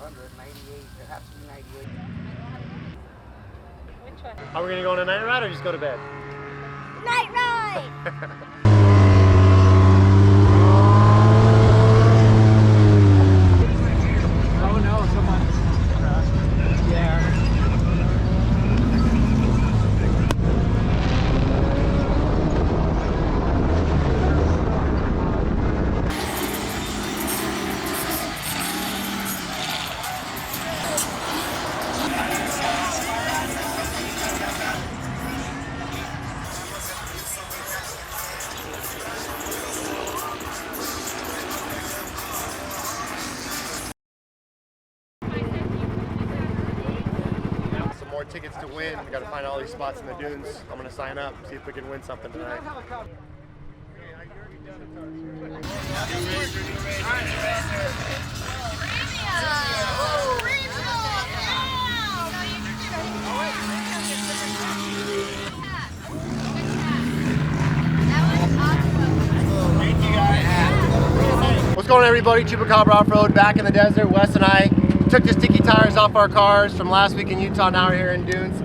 100, 98. It has to be 98. Which one? Are we gonna go on a night ride or just go to bed? Night ride! Oh no, someone crashed. Yeah. More tickets to win. We got to find all these spots in the dunes. I'm gonna sign up, see if we can win something tonight. What's going on, everybody? Chupacabra Off-Road back in the desert. Wes and I took the sticky tires off our cars from last week in Utah. Now we're here in dunes.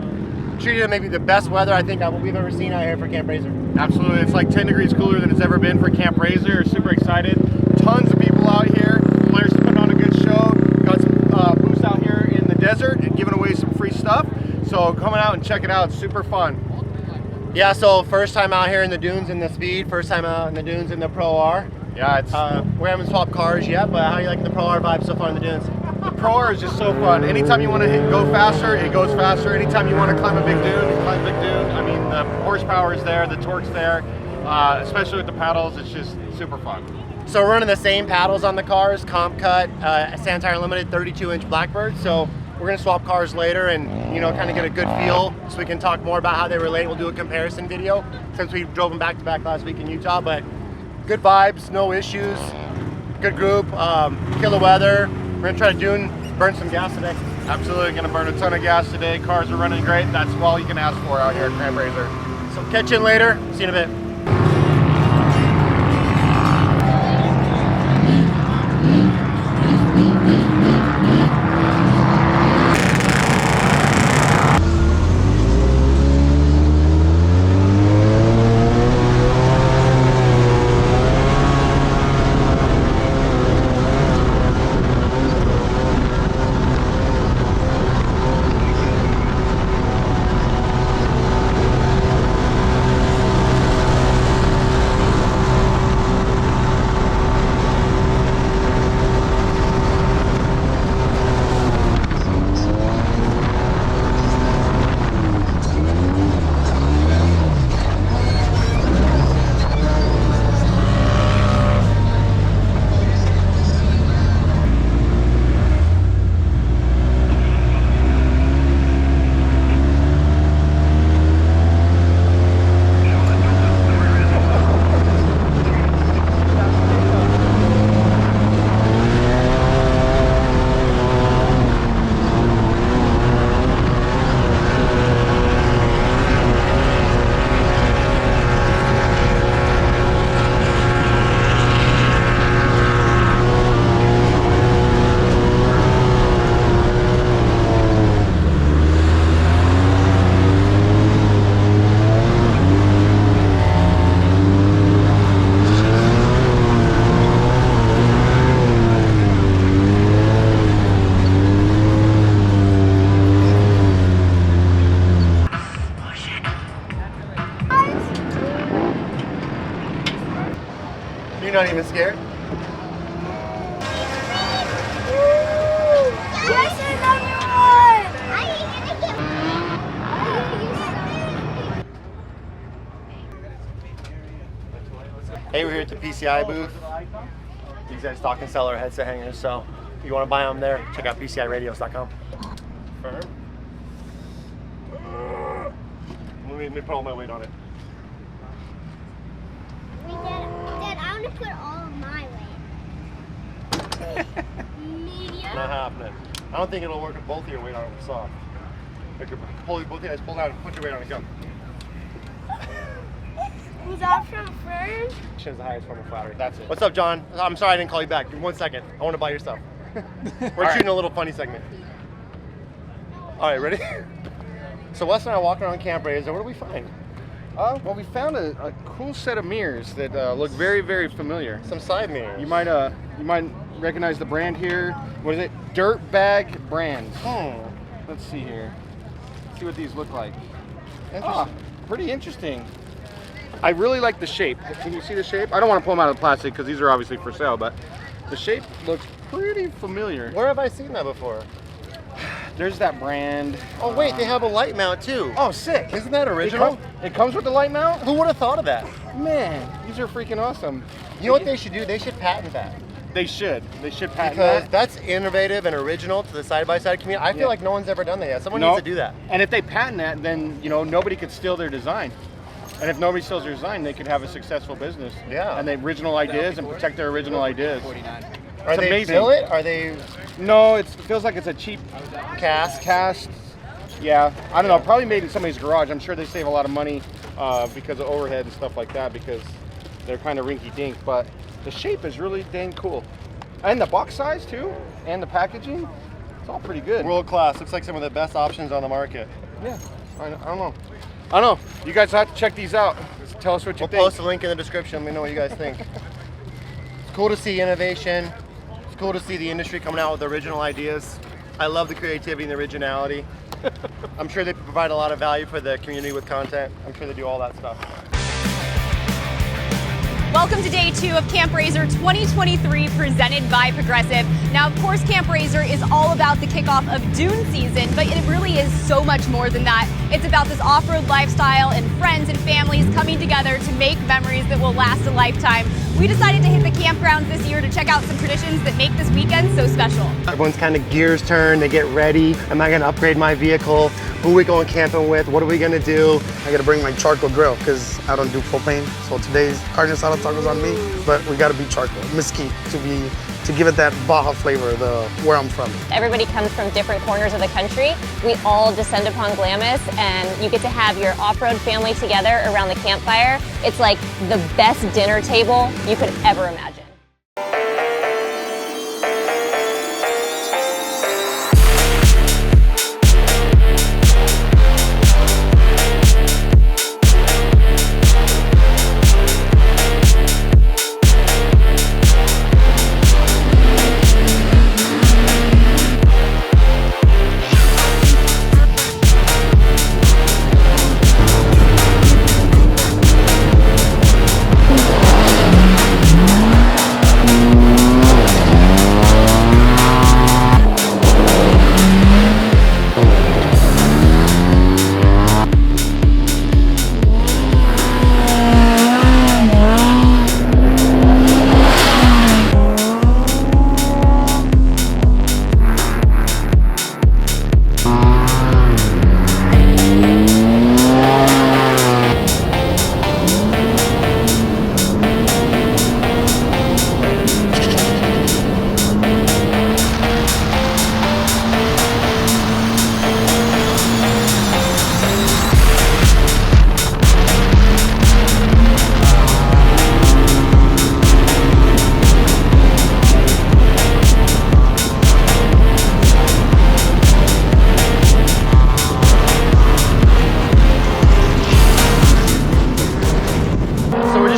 Treated it maybe the best weather I think we've ever seen out here for Camp RZR. Absolutely, it's like 10 degrees cooler than it's ever been for Camp RZR. We're super excited. Tons of people out here. Players putting on a good show. Got some booths out here in the desert and giving away some free stuff. So come out and check it out. It's super fun. Yeah, so first time out here in the dunes in the Speed, first time out in the dunes in the Pro R. Yeah, it's we haven't swapped cars yet, but how do you like the Pro R vibe so far in the dunes? the Pro R is just so fun. Anytime you want to go faster, it goes faster. Anytime you want to climb a big dune, you climb a big dune. I mean, the horsepower is there, the torque's there, especially with the paddles. It's just super fun. So we're running the same paddles on the cars, Comp Cut, Sand Tire Limited 32-inch Blackbird. So we're gonna swap cars later and kind of get a good feel so we can talk more about how they relate. We'll do a comparison video since we drove them back to back last week in Utah. But good vibes, no issues, good group, killer weather. We're gonna try to burn some gas today. Absolutely, gonna burn a ton of gas today. Cars are running great. That's all you can ask for out here at Camp RZR. So catch you in later. See you in a bit. You're not even scared? Hey, we're here at the PCI booth. These guys stock and sell our headset hangers, so if you want to buy them there, check out PCIradios.com. Firm. Let me put all my weight on it. Dad, I want to put all of my weight. Medium. Not happening. I don't think it'll work with both of your weight on it with soft. I could pull both of you guys pull out and put your weight on it. Go. Was that from Fern? Is the highest form of flattery. That's it. What's up, John? I'm sorry I didn't call you back. Give me 1 second. I want to buy your stuff. We're shooting a little funny segment. All right, ready? So Wes and I are walking around Camp RZR. What do we find? Well, we found a cool set of mirrors that look very, very familiar. Some side mirrors. You might recognize the brand here. What is it? Dirtbike brands. Let's see here. Let's see what these look like. Pretty interesting. I really like the shape. Can you see the shape? I don't want to pull them out of the plastic because these are obviously for sale, but the shape looks pretty familiar. Where have I seen that before? There's that brand. Oh wait, they have a light mount too. Oh, sick. Isn't that original? It comes with the light mount? Who would have thought of that? Man, these are freaking awesome. You know what they should do? They should patent that. They should patent Because that. that's innovative and original to the side-by-side community. I feel like no one's ever done that yet. Someone needs to do that. And if they patent that, then nobody could steal their design. And if nobody steals their design, they could have a successful business. Yeah. And they original ideas and protect their original ideas. Are they amazing. billet? Are they No, it feels like it's a cheap cast. Yeah, I don't know. Probably made in somebody's garage. I'm sure they save a lot of money because of overhead and stuff like that because they're kind of rinky-dink. But the shape is really dang cool, and the box size too, and the packaging. It's all pretty good. world class? Looks like some of the best options on the market. Yeah, I don't know. I don't know. You guys have to check these out. Tell us what you We'll think. post a link in the description. Let me know what you guys think. It's cool to see innovation. It's cool to see the industry coming out with original ideas. I love the creativity and the originality. I'm sure they provide a lot of value for the community with content. I'm sure they do all that stuff. Welcome to day 2 of Camp RZR 2023 presented by Progressive. Now, of course, Camp RZR is all about the kickoff of dune season, but it really is so much more than that. It's about this off-road lifestyle and friends and families coming together to make memories that will last a lifetime. We decided to hit the campgrounds this year to check out some traditions that make this weekend so special. Everyone's kind of gears turn, they get ready. Am I gonna upgrade my vehicle? Who are we going camping with? What are we gonna do? I gotta bring my charcoal grill because I don't do propane. So today's carne asada tacos on me, but we gotta be charcoal, mesquite to give it that Baja flavor, where I'm from. Everybody comes from different corners of the country. We all descend upon Glamis, and you get to have your off-road family together around the campfire. It's like the best dinner table you could ever imagine.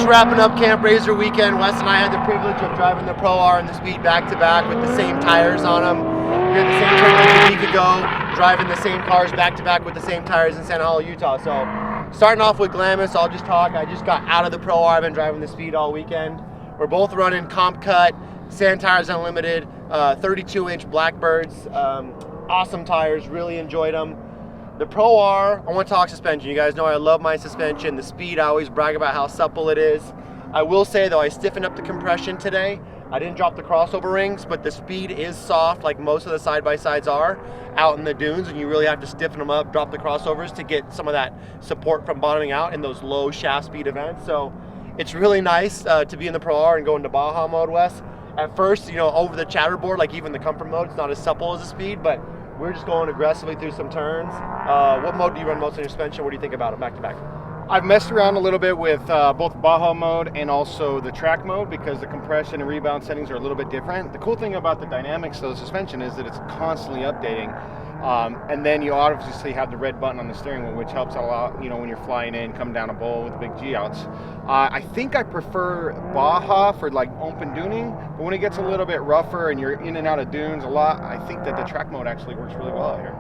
Wrapping up Camp RZR weekend. Wes and I had the privilege of driving the Pro R and the Speed back-to-back with the same tires on them. We had the same tournament a week ago, driving the same cars back-to-back with the same tires in Santa Hollow, Utah. So starting off with Glamis, I'll just talk. I just got out of the Pro R. I've been driving the Speed all weekend. We're both running comp cut, Sand Tires Unlimited, 32-inch Blackbirds. Awesome tires, really enjoyed them. The Pro R, I want to talk suspension. You guys know I love my suspension. The Speed, I always brag about how supple it is. I will say though, I stiffened up the compression today. I didn't drop the crossover rings, but the Speed is soft like most of the side-by-sides are out in the dunes, and you really have to stiffen them up, drop the crossovers to get some of that support from bottoming out in those low shaft speed events. So it's really nice to be in the Pro R and go into Baja mode, Wes. At first, over the chatterboard, like even the comfort mode, it's not as supple as the Speed, but we're just going aggressively through some turns. What mode do you run most on your suspension? What do you think about it back to back? I've messed around a little bit with both Baja mode and also the track mode because the compression and rebound settings are a little bit different. The cool thing about the dynamics of the suspension is that it's constantly updating. And then you obviously have the red button on the steering wheel, which helps a lot, you know, when you're flying in, come down a bowl with big G-outs. I think I prefer Baja for like open duning, but when it gets a little bit rougher and you're in and out of dunes a lot, I think that the track mode actually works really well out here.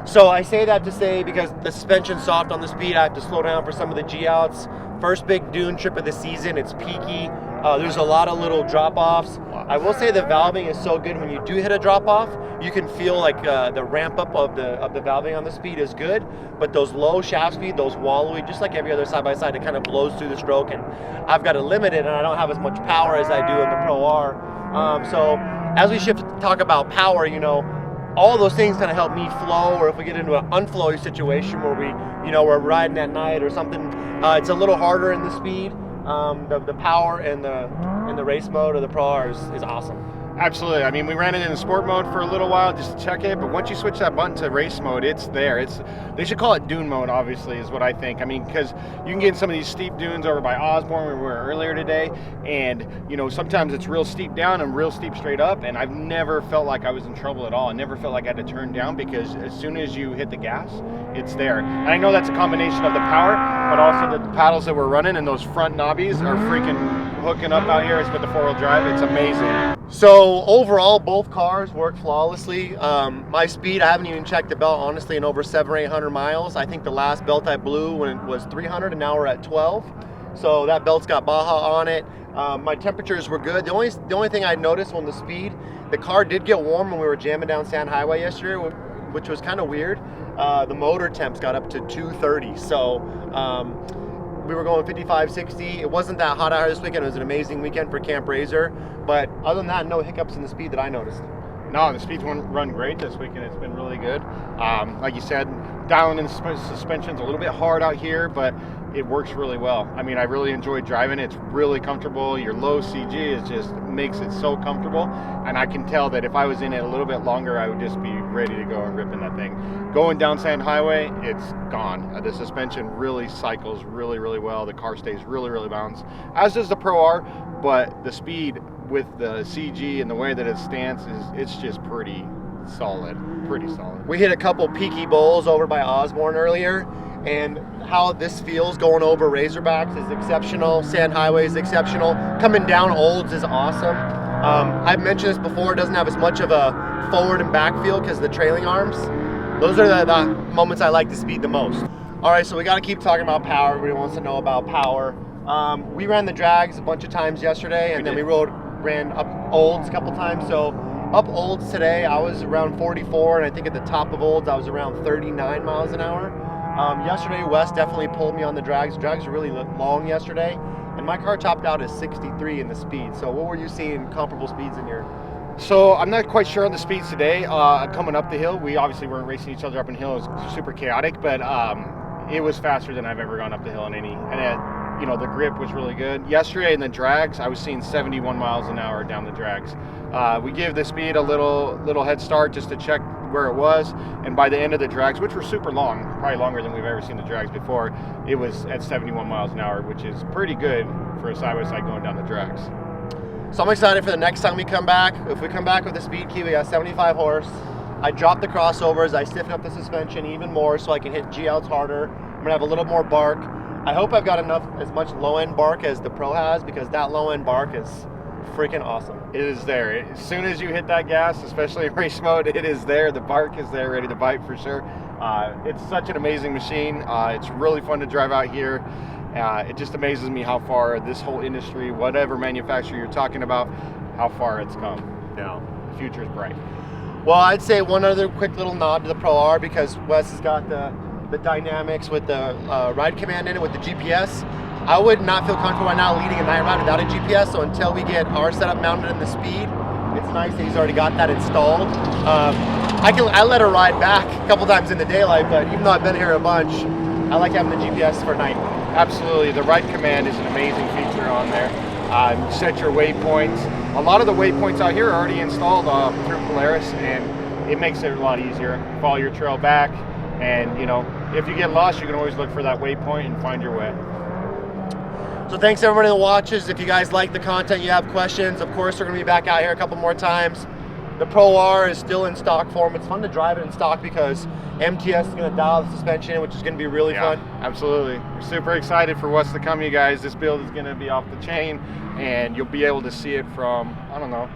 So I say that to say because the suspension's soft on the speed, I have to slow down for some of the G-outs. First big dune trip of the season, it's peaky. There's a lot of little drop-offs. I will say the valving is so good when you do hit a drop-off, you can feel like the ramp up of the valving on the speed is good, but those low shaft speed, those wallowy, just like every other side-by-side, it kind of blows through the stroke, and I've got it limited and I don't have as much power as I do in the Pro R. So as we shift to talk about power, you know, all those things kind of help me flow, or if we get into an unflowy situation where we're riding at night or something, it's a little harder in the speed. The power and the race mode of the Pro R is awesome. Absolutely. I mean, we ran it in sport mode for a little while just to check it, but once you switch that button to race mode, it's there. They should call it dune mode, obviously, is what I think. I mean, because you can get in some of these steep dunes over by Osborne where we were earlier today, and, you know, sometimes it's real steep down and real steep straight up, and I've never felt like I was in trouble at all. I never felt like I had to turn down because as soon as you hit the gas, it's there. And I know that's a combination of the power, but also the paddles that we're running and those front knobbies are freaking hooking up out here with the four-wheel drive. It's amazing. So overall, both cars work flawlessly. My speed, I haven't even checked the belt, honestly, in over 700 or 800 miles. I think the last belt I blew when it was 300, and now we're at 12. So that belt's got Baja on it. My temperatures were good. The only thing I noticed on the speed, the car did get warm when we were jamming down Sand Highway yesterday, which was kind of weird. The motor temps got up to 230. So we were going 55, 60. It wasn't that hot out here this weekend. It was an amazing weekend for Camp RZR. But other than that, no hiccups in the speed that I noticed. No, the speeds run great this weekend. It's been really good. Like you said, dialing in suspension's a little bit hard out here, but it works really well. I mean, I really enjoyed driving. It's really comfortable. Your low CG is just makes it so comfortable. And I can tell that if I was in it a little bit longer, I would just be ready to go and rip in that thing. Going down Sand Highway, it's gone. The suspension really cycles really, really well. The car stays really, really balanced, as does the Pro R, but the speed with the CG and the way that it stands it's just pretty solid. We hit a couple peaky bowls over by Osborne earlier, and how this feels going over Razorbacks is exceptional. Sand Highway is exceptional. Coming down Olds is awesome. I've mentioned this before, it doesn't have as much of a forward and back feel because of the trailing arms. Those are the moments I like to speed the most. All right, so we got to keep talking about power. Everybody wants to know about power. We ran the drags a bunch of times yesterday, and then we ran up Olds a couple times. So up Olds today, I was around 44, and I think at the top of Olds, I was around 39 miles an hour. Yesterday, Wes definitely pulled me on the drags. Drags were really long yesterday, and my car topped out at 63 in the speed. So what were you seeing comparable speeds in your? So I'm not quite sure on the speeds today. Coming up the hill, we obviously weren't racing each other up in hill. It was super chaotic, but it was faster than I've ever gone up the hill in any. And you know, the grip was really good. Yesterday in the drags, I was seeing 71 miles an hour down the drags. We gave the speed a little head start just to check where it was, and by the end of the drags, which were super long, probably longer than we've ever seen the drags before, it was at 71 miles an hour, which is pretty good for a side-by-side going down the drags. So I'm excited for the next time we come back. If we come back with the Speed Key, we got 75 horse. I dropped the crossovers, I stiffen up the suspension even more so I can hit G-outs harder. I'm gonna have a little more bark. I hope I've got as much low-end bark as the Pro has, because that low-end bark is freaking awesome. It is there. As soon as you hit that gas, especially in race mode, it is there. The bark is there, ready to bite for sure. It's such an amazing machine. It's really fun to drive out here. It just amazes me how far this whole industry, whatever manufacturer you're talking about, how far it's come. Now, the future is bright. Well, I'd say one other quick little nod to the Pro R, because Wes has got the dynamics with the ride command in it with the GPS. I would not feel comfortable right now leading a night ride without a GPS, so until we get our setup mounted in the speed, it's nice that he's already got that installed. I let her ride back a couple times in the daylight, but even though I've been here a bunch, I like having the GPS for night. Absolutely, the ride command is an amazing feature on there. Set your waypoints. A lot of the waypoints out here are already installed through Polaris, and it makes it a lot easier. Follow your trail back, and you know, if you get lost, you can always look for that waypoint and find your way. So thanks everybody that watches. If you guys like the content, you have questions, of course we're going to be back out here a couple more times. The Pro R is still in stock form. It's fun to drive it in stock because MTS is going to dial the suspension in, which is going to be really fun. Absolutely. We're super excited for what's to come, you guys. This build is going to be off the chain, and you'll be able to see it from, I don't know,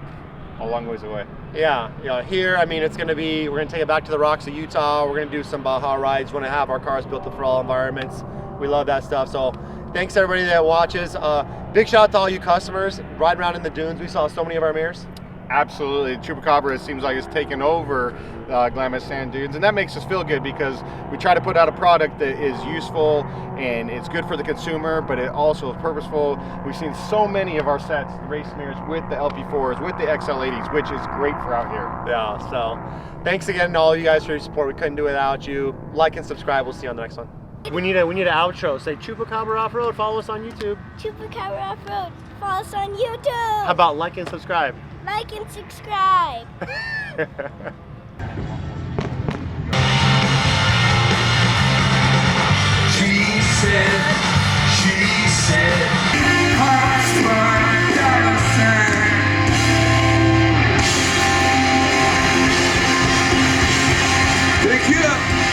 a long ways away. Yeah, here, I mean, it's going to be, we're going to take it back to the rocks of Utah. We're going to do some Baja rides. We're going to have our cars built for all environments. We love that stuff. So thanks everybody that watches. Big shout out to all you customers. Riding around in the dunes, we saw so many of our mirrors. Absolutely. Chupacabra, it seems like, it's taken over Glamis Sand Dunes, and that makes us feel good because we try to put out a product that is useful and it's good for the consumer, but it also is purposeful. We've seen so many of our sets, the race mirrors with the LP4s, with the XL80s, which is great for out here. Yeah, so thanks again to all you guys for your support. We couldn't do it without you. Like and subscribe. We'll see you on the next one. We need an outro. Say Chupacabra Off-Road. Follow us on YouTube. Chupacabra Off-Road. Follow us on YouTube. How about like and subscribe? Like and subscribe. She said, pick it up.